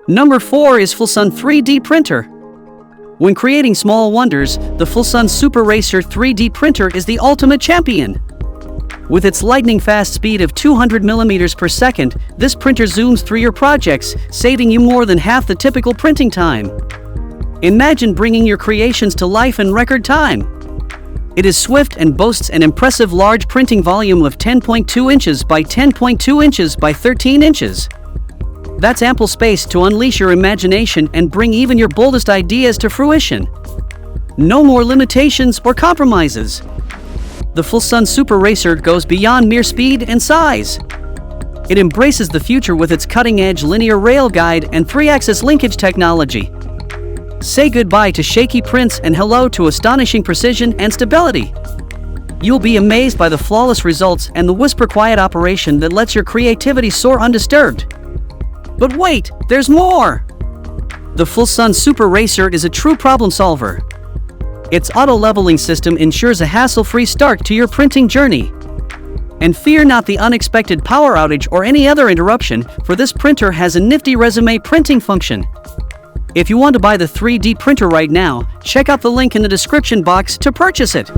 Number 4 is FLSUN 3D Printer. When creating small wonders, the FLSUN Super Racer 3D printer is the ultimate champion. With its lightning-fast speed of 200 millimeters per second, this printer zooms through your projects, saving you more than half the typical printing time. Imagine bringing your creations to life in record time. It is swift and boasts an impressive large printing volume of 10.2 inches by 10.2 inches by 13 inches. That's ample space to unleash your imagination and bring even your boldest ideas to fruition. No more limitations or compromises. The FLSUN Super Racer goes beyond mere speed and size. It embraces the future with its cutting-edge linear rail guide and 3 Axis Linkage Technology. Say goodbye to shaky prints and hello to astonishing precision and stability. You'll be amazed by the flawless results and the whisper-quiet operation that lets your creativity soar undisturbed. But wait, there's more! The FLSUN Super Racer is a true problem solver. Its auto-leveling system ensures a hassle-free start to your printing journey. And fear not the unexpected power outage or any other interruption, for this printer has a nifty resume printing function. If you want to buy the 3D printer right now, check out the link in the description box to purchase it.